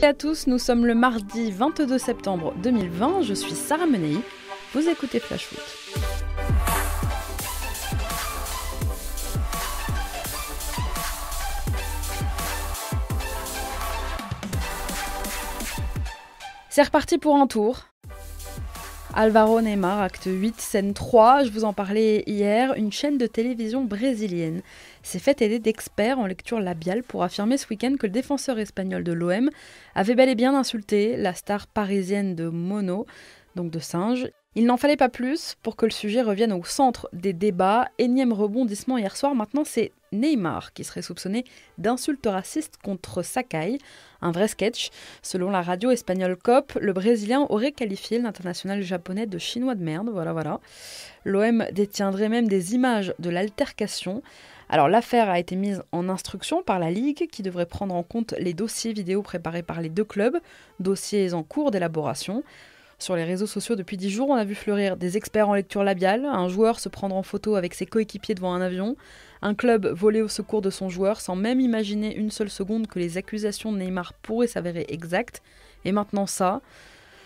À tous, nous sommes le mardi 22 septembre 2020, je suis Sarah Menei, vous écoutez Flash Foot. C'est reparti pour un tour. Álvaro Neymar, acte 8, scène 3, je vous en parlais hier, une chaîne de télévision brésilienne s'est fait aider d'experts en lecture labiale pour affirmer ce week-end que le défenseur espagnol de l'OM avait bel et bien insulté la star parisienne de Mono, donc de singe. Il n'en fallait pas plus pour que le sujet revienne au centre des débats. Énième rebondissement hier soir, maintenant c'est Neymar qui serait soupçonné d'insultes racistes contre Sakai, un vrai sketch. Selon la radio espagnole COP, le Brésilien aurait qualifié l'international japonais de chinois de merde, voilà. L'OM détiendrait même des images de l'altercation. Alors l'affaire a été mise en instruction par la Ligue qui devrait prendre en compte les dossiers vidéo préparés par les deux clubs, dossiers en cours d'élaboration. Sur les réseaux sociaux depuis 10 jours, on a vu fleurir des experts en lecture labiale, un joueur se prendre en photo avec ses coéquipiers devant un avion, un club voler au secours de son joueur sans même imaginer une seule seconde que les accusations de Neymar pourraient s'avérer exactes. Et maintenant ça.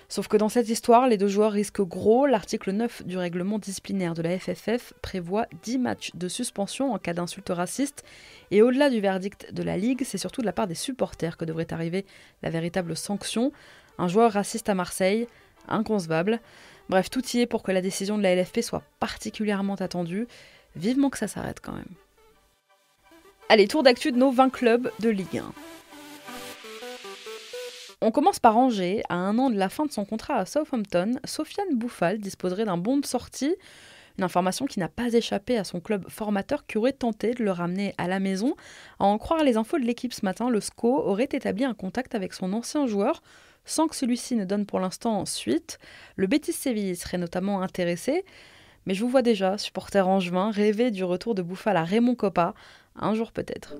Sauf que dans cette histoire, les deux joueurs risquent gros. L'article 9 du règlement disciplinaire de la FFF prévoit 10 matchs de suspension en cas d'insulte raciste. Et au-delà du verdict de la Ligue, c'est surtout de la part des supporters que devrait arriver la véritable sanction. Un joueur raciste à Marseille, inconcevable. Bref, tout y est pour que la décision de la LFP soit particulièrement attendue. Vivement que ça s'arrête quand même. Allez, tour d'actu de nos 20 clubs de Ligue 1. On commence par Angers. À un an de la fin de son contrat à Southampton, Sofiane Bouffal disposerait d'un bon de sortie. Une information qui n'a pas échappé à son club formateur qui aurait tenté de le ramener à la maison. À en croire les infos de l'équipe ce matin, le SCO aurait établi un contact avec son ancien joueur sans que celui-ci ne donne pour l'instant suite. Le Betis Séville serait notamment intéressé. Mais je vous vois déjà, supporter angevin, rêver du retour de Bouffal à Raymond Kopa, un jour peut-être.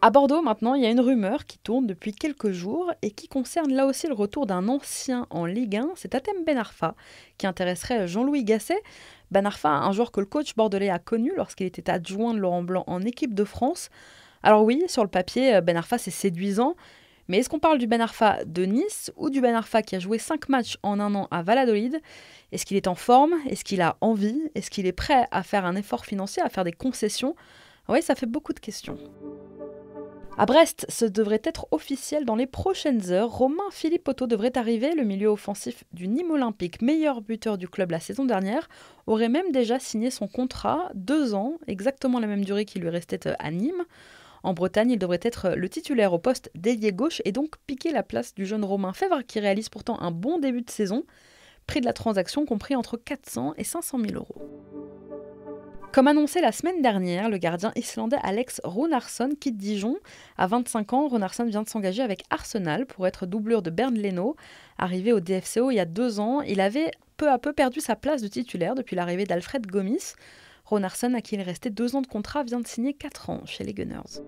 À Bordeaux, maintenant, il y a une rumeur qui tourne depuis quelques jours et qui concerne là aussi le retour d'un ancien en Ligue 1, c'est Hatem Ben Arfa, qui intéresserait Jean-Louis Gasset. Ben Arfa, un joueur que le coach bordelais a connu lorsqu'il était adjoint de Laurent Blanc en équipe de France. Alors oui, sur le papier, Ben Arfa c'est séduisant, mais est-ce qu'on parle du Ben Arfa de Nice ou du Ben Arfa qui a joué 5 matchs en un an à Valladolid ? Est-ce qu'il est en forme ? Est-ce qu'il a envie ? Est-ce qu'il est prêt à faire un effort financier, à faire des concessions ? Oui, ça fait beaucoup de questions. À Brest, ce devrait être officiel dans les prochaines heures. Romain Philippotto devrait arriver, le milieu offensif du Nîmes Olympique, meilleur buteur du club la saison dernière, aurait même déjà signé son contrat, 2 ans, exactement la même durée qui lui restait à Nîmes. En Bretagne, il devrait être le titulaire au poste d'ailier gauche et donc piquer la place du jeune Romain Fèvre qui réalise pourtant un bon début de saison. Prix de la transaction compris entre 400 et 500 000 euros. Comme annoncé la semaine dernière, le gardien islandais Alex Runarsson quitte Dijon. À 25 ans, Runarsson vient de s'engager avec Arsenal pour être doublure de Bernd Leno. Arrivé au DFCO il y a 2 ans, il avait peu à peu perdu sa place de titulaire depuis l'arrivée d'Alfred Gomis. Runarsson, à qui il restait 2 ans de contrat, vient de signer 4 ans chez les Gunners.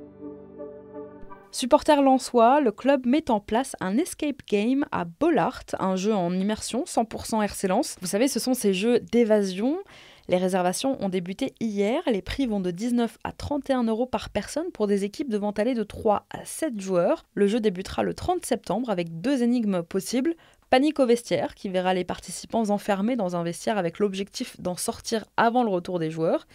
Supporter lensois, le club met en place un escape game à Bollaert, un jeu en immersion 100% RC Lens. Vous savez, ce sont ces jeux d'évasion. Les réservations ont débuté hier. Les prix vont de 19 à 31 € par personne pour des équipes devant aller de 3 à 7 joueurs. Le jeu débutera le 30 septembre avec 2 énigmes possibles. Panique au vestiaire, qui verra les participants enfermés dans un vestiaire avec l'objectif d'en sortir avant le retour des joueurs.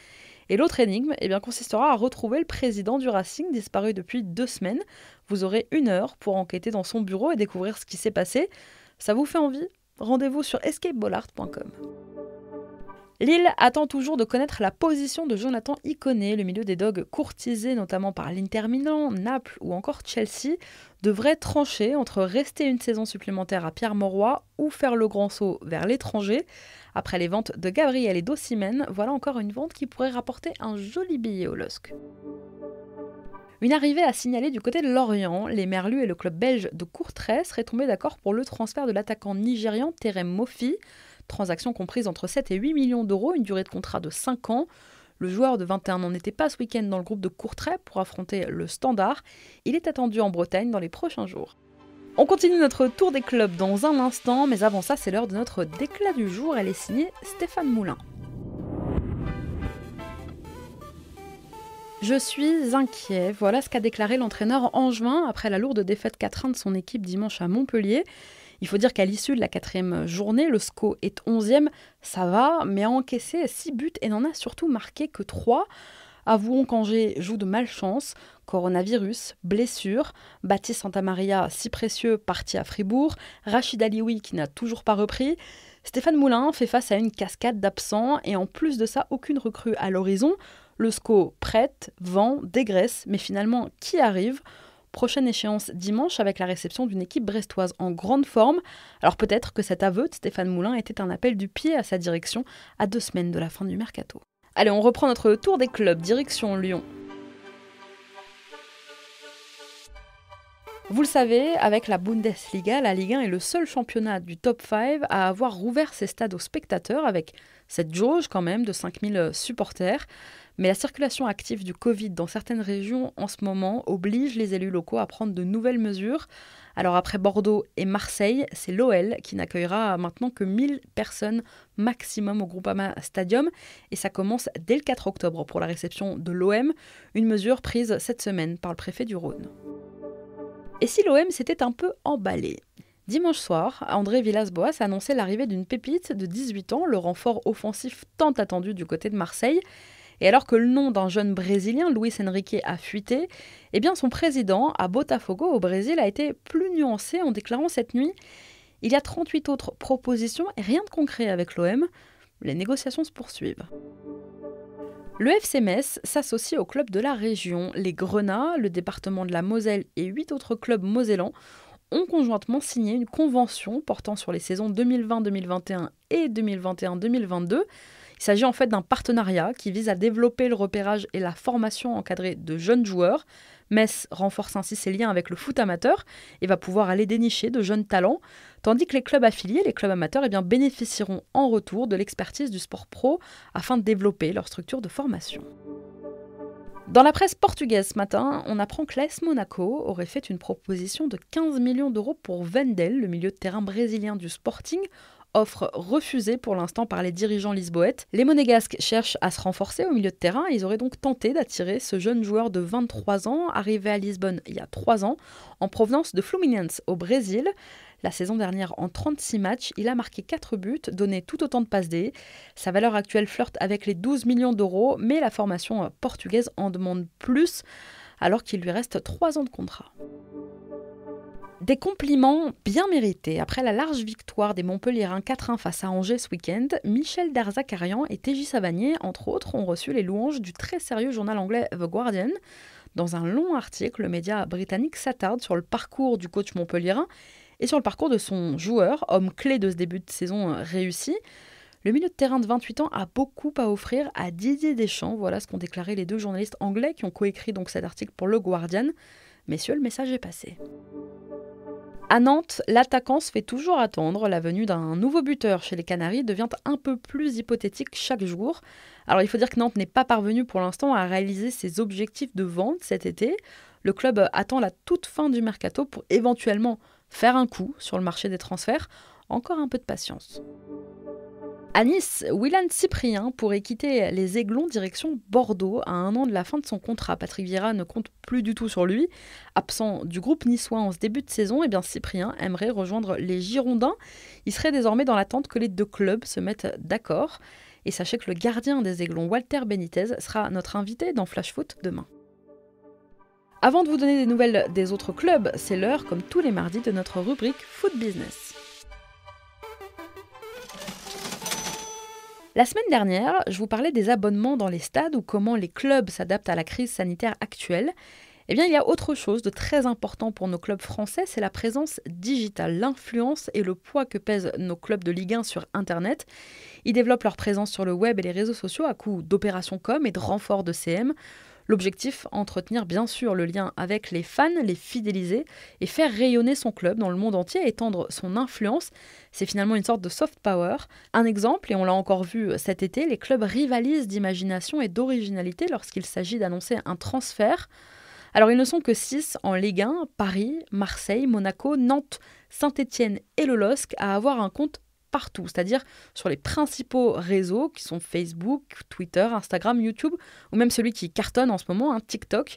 Et l'autre énigme consistera à retrouver le président du Racing disparu depuis 2 semaines. Vous aurez 1 heure pour enquêter dans son bureau et découvrir ce qui s'est passé. Ça vous fait envie ? Rendez-vous sur escapebollard.com. Lille attend toujours de connaître la position de Jonathan Iconé, le milieu des Dogs courtisé notamment par l'Inter Milan, Naples ou encore Chelsea, devrait trancher entre rester une saison supplémentaire à Pierre-Mauroy ou faire le grand saut vers l'étranger. Après les ventes de Gabriel et d'Osimhen, voilà encore une vente qui pourrait rapporter un joli billet au LOSC. Une arrivée à signaler du côté de Lorient. Les Merlus et le club belge de Courtrai seraient tombés d'accord pour le transfert de l'attaquant nigérian Terem Moffi. Transaction comprise entre 7 et 8 millions d'euros, une durée de contrat de 5 ans. Le joueur de 21 ans n'était pas ce week-end dans le groupe de Courtrai pour affronter le Standard. Il est attendu en Bretagne dans les prochains jours. On continue notre tour des clubs dans un instant, mais avant ça, c'est l'heure de notre déclat du jour. Elle est signée Stéphane Moulin. Je suis inquiet, voilà ce qu'a déclaré l'entraîneur angevin après la lourde défaite 4-1 de son équipe dimanche à Montpellier. Il faut dire qu'à l'issue de la 4e journée, le SCO est 11e, ça va, mais a encaissé 6 buts et n'en a surtout marqué que 3. Avouons qu'Angers joue de malchance, coronavirus, blessure, Baptiste Santamaria, si précieux, parti à Fribourg, Rachid Alioui qui n'a toujours pas repris, Stéphane Moulin fait face à une cascade d'absents et en plus de ça, aucune recrue à l'horizon. Le SCO prête, vend, dégraisse, mais finalement, qui arrive ? Prochaine échéance dimanche avec la réception d'une équipe brestoise en grande forme. Alors peut-être que cet aveu de Stéphane Moulin était un appel du pied à sa direction à 2 semaines de la fin du mercato. Allez, on reprend notre tour des clubs, direction Lyon. Vous le savez, avec la Bundesliga, la Ligue 1 est le seul championnat du top 5 à avoir rouvert ses stades aux spectateurs avec cette jauge quand même de 5000 supporters. Mais la circulation active du Covid dans certaines régions en ce moment oblige les élus locaux à prendre de nouvelles mesures. Alors après Bordeaux et Marseille, c'est l'OL qui n'accueillera maintenant que 1000 personnes maximum au Groupama Stadium. Et ça commence dès le 4 octobre pour la réception de l'OM, une mesure prise cette semaine par le préfet du Rhône. Et si l'OM s'était un peu emballé ? Dimanche soir, André Villas-Boas a annoncé l'arrivée d'une pépite de 18 ans, le renfort offensif tant attendu du côté de Marseille. Et alors que le nom d'un jeune Brésilien, Luis Enrique, a fuité, eh bien son président, à Botafogo, au Brésil, a été plus nuancé en déclarant cette nuit « Il y a 38 autres propositions et rien de concret avec l'OM. Les négociations se poursuivent. » Le FC Metz s'associe au club de la région. Les Grenats, le département de la Moselle et 8 autres clubs mosellans ont conjointement signé une convention portant sur les saisons 2020-2021 et 2021-2022. Il s'agit en fait d'un partenariat qui vise à développer le repérage et la formation encadrée de jeunes joueurs. Metz renforce ainsi ses liens avec le foot amateur et va pouvoir aller dénicher de jeunes talents, tandis que les clubs affiliés, les clubs amateurs, bénéficieront en retour de l'expertise du sport pro afin de développer leur structure de formation. Dans la presse portugaise ce matin, on apprend que l'AS Monaco aurait fait une proposition de 15 millions d'euros pour Wendel, le milieu de terrain brésilien du Sporting, offre refusée pour l'instant par les dirigeants lisboètes. Les Monégasques cherchent à se renforcer au milieu de terrain. Ils auraient donc tenté d'attirer ce jeune joueur de 23 ans, arrivé à Lisbonne il y a 3 ans, en provenance de Fluminense au Brésil. La saison dernière, en 36 matchs, il a marqué 4 buts, donné tout autant de passes D. Sa valeur actuelle flirte avec les 12 millions d'euros, mais la formation portugaise en demande plus, alors qu'il lui reste 3 ans de contrat. Des compliments bien mérités. Après la large victoire des Montpelliérains 4-1 face à Angers ce week-end, Michel Derzakarian et TJ Savanier, entre autres, ont reçu les louanges du très sérieux journal anglais The Guardian. Dans un long article, le média britannique s'attarde sur le parcours du coach montpelliérain et sur le parcours de son joueur, homme clé de ce début de saison réussi. Le milieu de terrain de 28 ans a beaucoup à offrir à Didier Deschamps. Voilà ce qu'ont déclaré les 2 journalistes anglais qui ont coécrit donc cet article pour The Guardian. Messieurs, le message est passé. À Nantes, l'attaquant se fait toujours attendre. La venue d'un nouveau buteur chez les Canaries devient un peu plus hypothétique chaque jour. Alors il faut dire que Nantes n'est pas parvenu pour l'instant à réaliser ses objectifs de vente cet été. Le club attend la toute fin du mercato pour éventuellement faire un coup sur le marché des transferts. Encore un peu de patience. À Nice, Willan Cyprien pourrait quitter les Aiglons direction Bordeaux à 1 an de la fin de son contrat. Patrick Vieira ne compte plus du tout sur lui. Absent du groupe niçois en ce début de saison, Cyprien aimerait rejoindre les Girondins. Il serait désormais dans l'attente que les 2 clubs se mettent d'accord. Et sachez que le gardien des Aiglons, Walter Benitez, sera notre invité dans Flash Foot demain. Avant de vous donner des nouvelles des autres clubs, c'est l'heure, comme tous les mardis, de notre rubrique Foot Business. La semaine dernière, je vous parlais des abonnements dans les stades ou comment les clubs s'adaptent à la crise sanitaire actuelle. Il y a autre chose de très important pour nos clubs français, c'est la présence digitale, l'influence et le poids que pèsent nos clubs de Ligue 1 sur Internet. Ils développent leur présence sur le web et les réseaux sociaux à coup d'opérations com et de renforts de CM. L'objectif, entretenir bien sûr le lien avec les fans, les fidéliser et faire rayonner son club dans le monde entier, étendre son influence. C'est finalement une sorte de soft power. Un exemple, et on l'a encore vu cet été, les clubs rivalisent d'imagination et d'originalité lorsqu'il s'agit d'annoncer un transfert. Alors ils ne sont que 6 en Ligue 1, Paris, Marseille, Monaco, Nantes, Saint-Étienne et le LOSC à avoir un compte partout, c'est-à-dire sur les principaux réseaux qui sont Facebook, Twitter, Instagram, YouTube, ou même celui qui cartonne en ce moment, TikTok.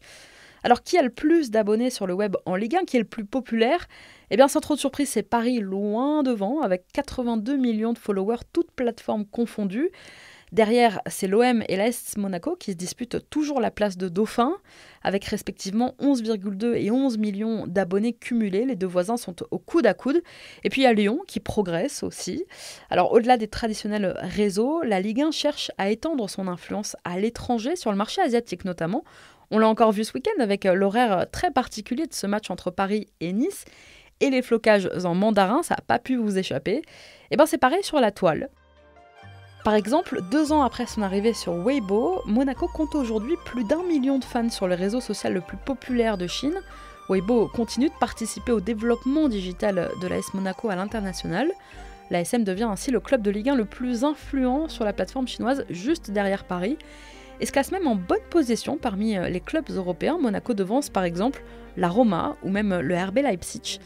Alors, qui a le plus d'abonnés sur le web en Ligue 1, qui est le plus populaire? Eh bien, sans trop de surprise, c'est Paris loin devant, avec 82 millions de followers, toutes plateformes confondues. Derrière, c'est l'OM et l'AS Monaco qui se disputent toujours la place de dauphin, avec respectivement 11,2 et 11 millions d'abonnés cumulés. Les deux voisins sont au coude à coude. Et puis il y a Lyon qui progresse aussi. Alors au-delà des traditionnels réseaux, la Ligue 1 cherche à étendre son influence à l'étranger, sur le marché asiatique notamment. On l'a encore vu ce week-end avec l'horaire très particulier de ce match entre Paris et Nice. Et les flocages en mandarin, ça n'a pas pu vous échapper. Et bien c'est pareil sur la toile. Par exemple, 2 ans après son arrivée sur Weibo, Monaco compte aujourd'hui plus d'1 million de fans sur le réseau social le plus populaire de Chine. Weibo continue de participer au développement digital de l'AS Monaco à l'international. L'ASM devient ainsi le club de Ligue 1 le plus influent sur la plateforme chinoise, juste derrière Paris, et se classe même en bonne position parmi les clubs européens. Monaco devance par exemple la Roma ou même le RB Leipzig.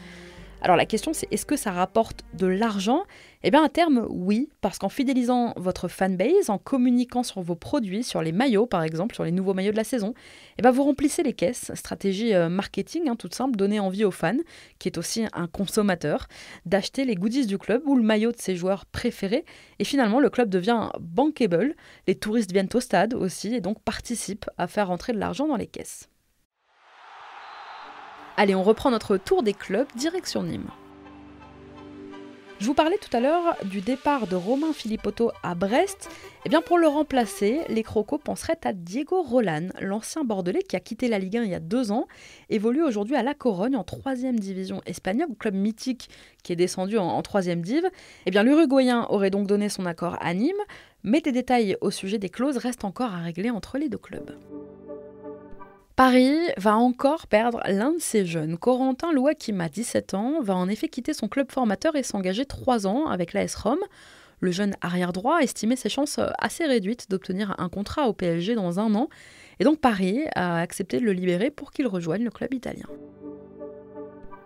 Alors la question c'est, est-ce que ça rapporte de l'argent? Eh bien à terme oui, parce qu'en fidélisant votre fanbase, en communiquant sur vos produits, sur les maillots par exemple, sur les nouveaux maillots de la saison, eh bien vous remplissez les caisses. Stratégie marketing toute simple, donner envie aux fans, qui est aussi un consommateur, d'acheter les goodies du club ou le maillot de ses joueurs préférés. Et finalement le club devient bankable, les touristes viennent au stade aussi et donc participent à faire rentrer de l'argent dans les caisses. Allez, on reprend notre tour des clubs, direction Nîmes. Je vous parlais tout à l'heure du départ de Romain Philippotto à Brest. Eh bien, pour le remplacer, les Crocos penseraient à Diego Roland, l'ancien Bordelais qui a quitté la Ligue 1 il y a 2 ans, évolue aujourd'hui à La Corogne en 3e division espagnole, club mythique qui est descendu en 3e div. Eh bien, l'Uruguayen aurait donc donné son accord à Nîmes, mais des détails au sujet des clauses restent encore à régler entre les deux clubs. Paris va encore perdre l'un de ses jeunes. Corentin Louakima, 17 ans, va en effet quitter son club formateur et s'engager 3 ans avec l'AS Rome. Le jeune arrière-droit estimait ses chances assez réduites d'obtenir un contrat au PSG dans 1 an. Et donc Paris a accepté de le libérer pour qu'il rejoigne le club italien.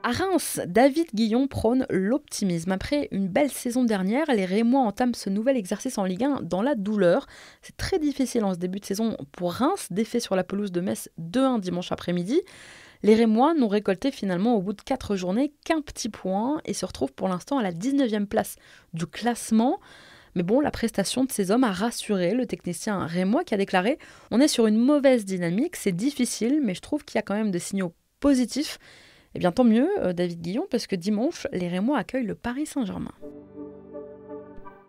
À Reims, David Guillon prône l'optimisme. Après une belle saison dernière, les Rémois entament ce nouvel exercice en Ligue 1 dans la douleur. C'est très difficile en ce début de saison pour Reims, défait sur la pelouse de Metz 2-1 dimanche après-midi. Les Rémois n'ont récolté finalement au bout de 4 journées qu'un petit point et se retrouvent pour l'instant à la 19e place du classement. Mais bon, la prestation de ces hommes a rassuré le technicien rémois qui a déclaré « On est sur une mauvaise dynamique, c'est difficile, mais je trouve qu'il y a quand même des signaux positifs ». Eh bien tant mieux, David Guillon, parce que dimanche, les Rémois accueillent le Paris Saint-Germain.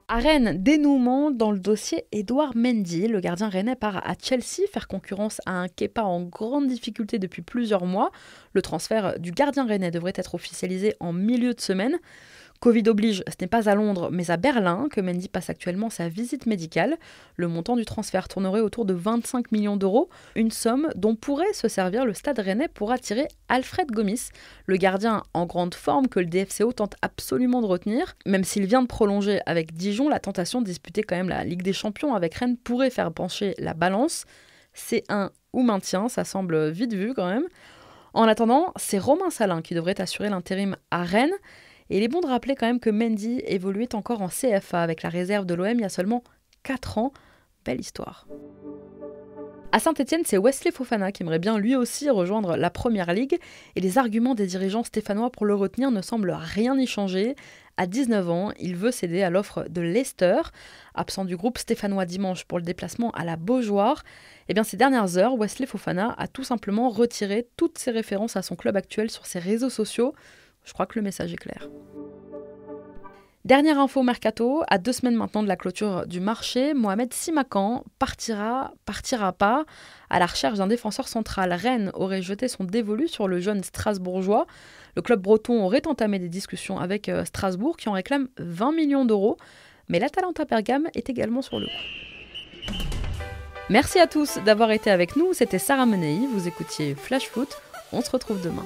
À Rennes, dénouement dans le dossier Edouard Mendy. Le gardien rennais part à Chelsea faire concurrence à un Kepa en grande difficulté depuis plusieurs mois. Le transfert du gardien rennais devrait être officialisé en milieu de semaine. Covid oblige, ce n'est pas à Londres mais à Berlin que Mendy passe actuellement sa visite médicale. Le montant du transfert tournerait autour de 25 millions d'euros, une somme dont pourrait se servir le Stade Rennais pour attirer Alfred Gomis, le gardien en grande forme que le DFCO tente absolument de retenir. Même s'il vient de prolonger avec Dijon, la tentation de disputer quand même la Ligue des Champions avec Rennes pourrait faire pencher la balance. C1 ou maintien, ça semble vite vu quand même. En attendant, c'est Romain Salin qui devrait assurer l'intérim à Rennes. Et il est bon de rappeler quand même que Mendy évoluait encore en CFA avec la réserve de l'OM il y a seulement 4 ans. Belle histoire. À Saint-Etienne, c'est Wesley Fofana qui aimerait bien lui aussi rejoindre la Première Ligue. Et les arguments des dirigeants stéphanois pour le retenir ne semblent rien y changer. À 19 ans, il veut céder à l'offre de Leicester. Absent du groupe stéphanois dimanche pour le déplacement à la Beaujoire, eh bien ces dernières heures, Wesley Fofana a tout simplement retiré toutes ses références à son club actuel sur ses réseaux sociaux. Je crois que le message est clair. Dernière info mercato, à 2 semaines maintenant de la clôture du marché, Mohamed Simakan partira pas à la recherche d'un défenseur central. Rennes aurait jeté son dévolu sur le jeune Strasbourgeois. Le club breton aurait entamé des discussions avec Strasbourg qui en réclame 20 millions d'euros. Mais l'Atalanta Bergame est également sur le coup. Merci à tous d'avoir été avec nous. C'était Sarah Menei, vous écoutiez Flash Foot. On se retrouve demain.